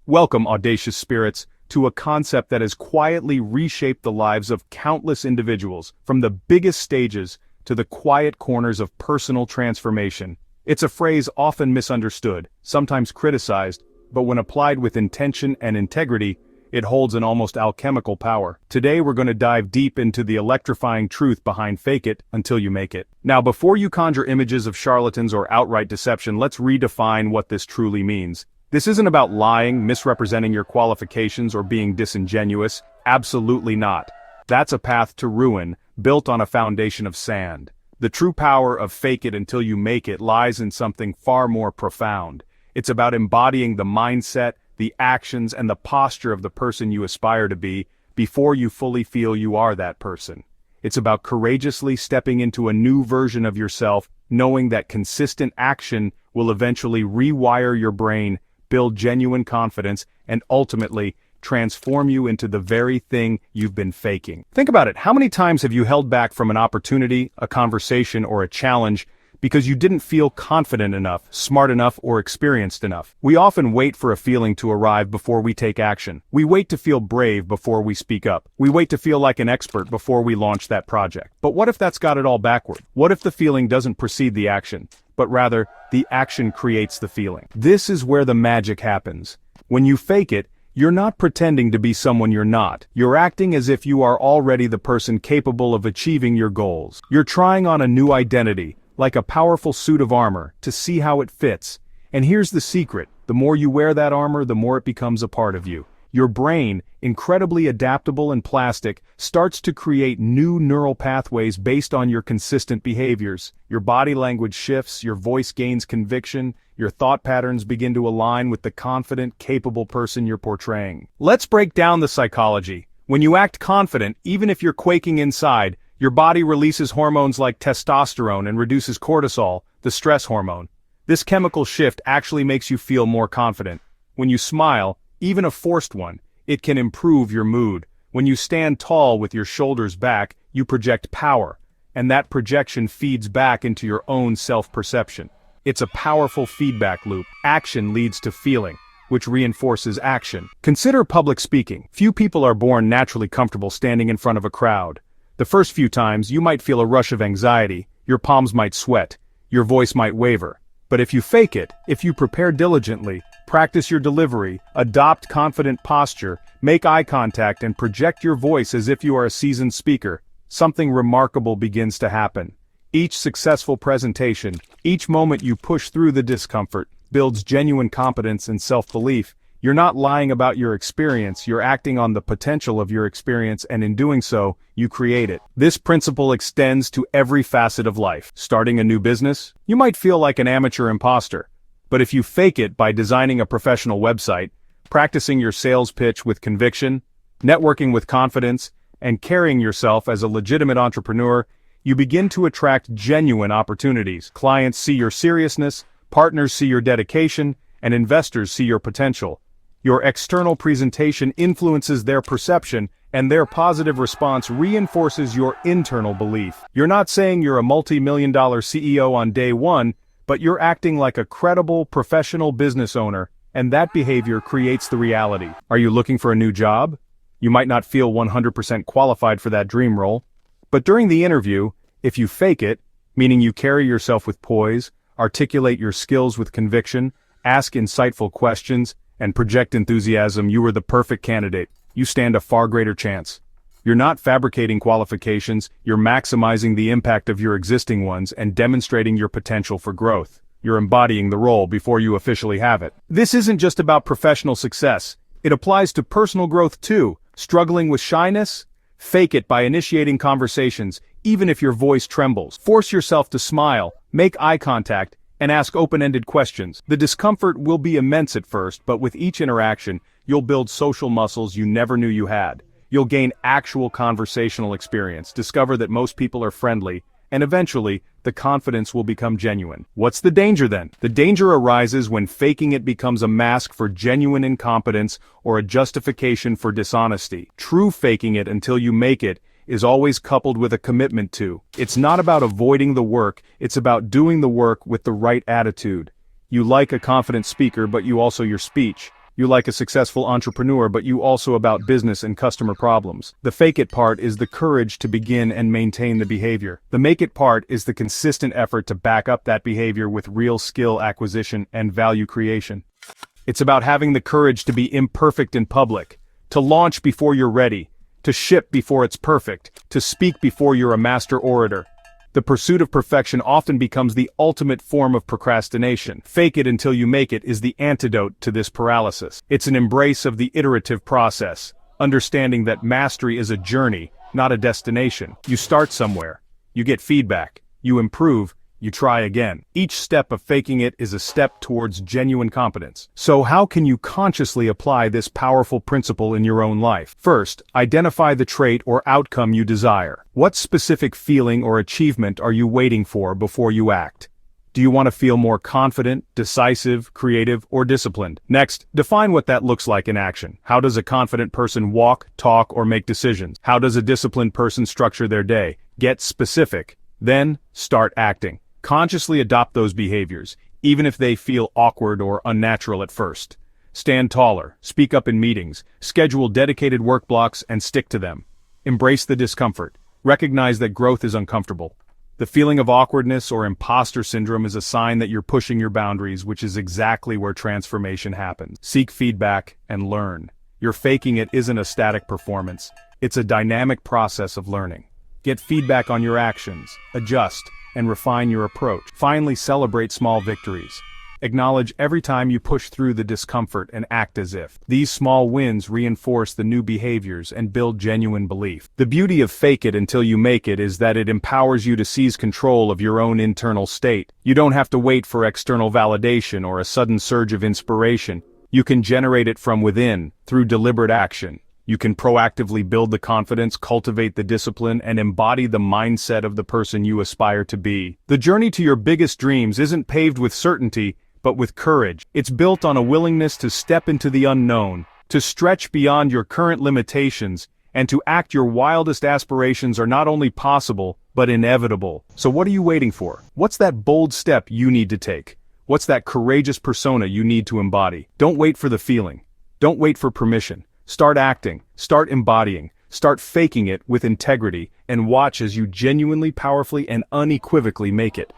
Welcome, audacious spirits, to a concept that has quietly reshaped the lives of countless individuals, from the biggest stages to the quiet corners of personal transformation. It's a phrase often misunderstood, sometimes criticized, but when applied with intention and integrity, it holds an almost alchemical power. Today we're going to dive deep into the electrifying truth behind fake it until you make it. Now, before you conjure images of charlatans or outright deception, let's redefine what this truly means. This isn't about lying, misrepresenting your qualifications, or being disingenuous. Absolutely not. That's a path to ruin, built on a foundation of sand. The true power of fake it until you make it lies in something far more profound. It's about embodying the mindset, the actions, and the posture of the person you aspire to be before you fully feel you are that person. It's about courageously stepping into a new version of yourself, knowing that consistent action will eventually rewire your brain, build genuine confidence, and ultimately transform you into the very thing you've been faking. Think about it. How many times have you held back from an opportunity, a conversation, or a challenge because you didn't feel confident enough, smart enough, or experienced enough? We often wait for a feeling to arrive before we take action. We wait to feel brave before we speak up. We wait to feel like an expert before we launch that project. But what if that's got it all backward? What if the feeling doesn't precede the action, but rather, the action creates the feeling? This is where the magic happens. When you fake it, you're not pretending to be someone you're not. You're acting as if you are already the person capable of achieving your goals. You're trying on a new identity, like a powerful suit of armor, to see how it fits. And here's the secret: the more you wear that armor, the more it becomes a part of you. Your brain, incredibly adaptable and plastic, starts to create new neural pathways based on your consistent behaviors. Your body language shifts, your voice gains conviction, your thought patterns begin to align with the confident, capable person you're portraying. Let's break down the psychology. When you act confident, even if you're quaking inside, your body releases hormones like testosterone and reduces cortisol, the stress hormone. This chemical shift actually makes you feel more confident. When you smile, even a forced one, it can improve your mood. When you stand tall with your shoulders back, you project power, and that projection feeds back into your own self-perception. It's a powerful feedback loop. Action leads to feeling, which reinforces action. Consider public speaking. Few people are born naturally comfortable standing in front of a crowd. The first few times, you might feel a rush of anxiety, your palms might sweat, your voice might waver. But if you fake it, if you prepare diligently, practice your delivery, adopt confident posture, make eye contact, and project your voice as if you are a seasoned speaker, something remarkable begins to happen. Each successful presentation, each moment you push through the discomfort, builds genuine competence and self-belief. You're not lying about your experience, you're acting on the potential of your experience, and in doing so, you create it. This principle extends to every facet of life. Starting a new business? You might feel like an amateur imposter. But if you fake it by designing a professional website, practicing your sales pitch with conviction, networking with confidence, and carrying yourself as a legitimate entrepreneur, you begin to attract genuine opportunities. Clients see your seriousness, partners see your dedication, and investors see your potential. Your external presentation influences their perception, and their positive response reinforces your internal belief. You're not saying you're a multi-million-dollar CEO on day one, but you're acting like a credible, professional business owner, and that behavior creates the reality. Are you looking for a new job? You might not feel 100% qualified for that dream role, but during the interview, if you fake it, meaning you carry yourself with poise, articulate your skills with conviction, ask insightful questions, and project enthusiasm, you are the perfect candidate. You stand a far greater chance. You're not fabricating qualifications, you're maximizing the impact of your existing ones and demonstrating your potential for growth. You're embodying the role before you officially have it. This isn't just about professional success. It applies to personal growth too. Struggling with shyness? Fake it by initiating conversations, even if your voice trembles. Force yourself to smile, make eye contact, and ask open-ended questions. The discomfort will be immense at first, but with each interaction, you'll build social muscles you never knew you had. You'll gain actual conversational experience, discover that most people are friendly, and eventually, the confidence will become genuine. What's the danger then? The danger arises when faking it becomes a mask for genuine incompetence or a justification for dishonesty. True faking it until you make it is always coupled with a commitment to. It's not about avoiding the work, it's about doing the work with the right attitude. You like a confident speaker, but you also your speech. You like a successful entrepreneur, but you also about business and customer problems. The fake it part is the courage to begin and maintain the behavior. The make it part is the consistent effort to back up that behavior with real skill acquisition and value creation. It's about having the courage to be imperfect in public, to launch before you're ready, to ship before it's perfect, to speak before you're a master orator. The pursuit of perfection often becomes the ultimate form of procrastination. Fake it until you make it is the antidote to this paralysis. It's an embrace of the iterative process, understanding that mastery is a journey, not a destination. You start somewhere, you get feedback, you improve, you try again. Each step of faking it is a step towards genuine competence. So how can you consciously apply this powerful principle in your own life? First, identify the trait or outcome you desire. What specific feeling or achievement are you waiting for before you act? Do you want to feel more confident, decisive, creative, or disciplined? Next, define what that looks like in action. How does a confident person walk, talk, or make decisions? How does a disciplined person structure their day? Get specific. Then, start acting. Consciously adopt those behaviors, even if they feel awkward or unnatural at first. Stand taller, speak up in meetings, schedule dedicated work blocks and stick to them. Embrace the discomfort. Recognize that growth is uncomfortable. The feeling of awkwardness or imposter syndrome is a sign that you're pushing your boundaries, which is exactly where transformation happens. Seek feedback and learn. Your faking it isn't a static performance. It's a dynamic process of learning. Get feedback on your actions, adjust, and refine your approach. Finally, celebrate small victories. Acknowledge every time you push through the discomfort and act as if. These small wins reinforce the new behaviors and build genuine belief. The beauty of fake it until you make it is that it empowers you to seize control of your own internal state. You don't have to wait for external validation or a sudden surge of inspiration. You can generate it from within, through deliberate action. You can proactively build the confidence, cultivate the discipline, and embody the mindset of the person you aspire to be. The journey to your biggest dreams isn't paved with certainty, but with courage. It's built on a willingness to step into the unknown, to stretch beyond your current limitations, and to act your wildest aspirations are not only possible, but inevitable. So what are you waiting for? What's that bold step you need to take? What's that courageous persona you need to embody? Don't wait for the feeling. Don't wait for permission. Start acting, start embodying, start faking it with integrity, and watch as you genuinely, powerfully, and unequivocally make it.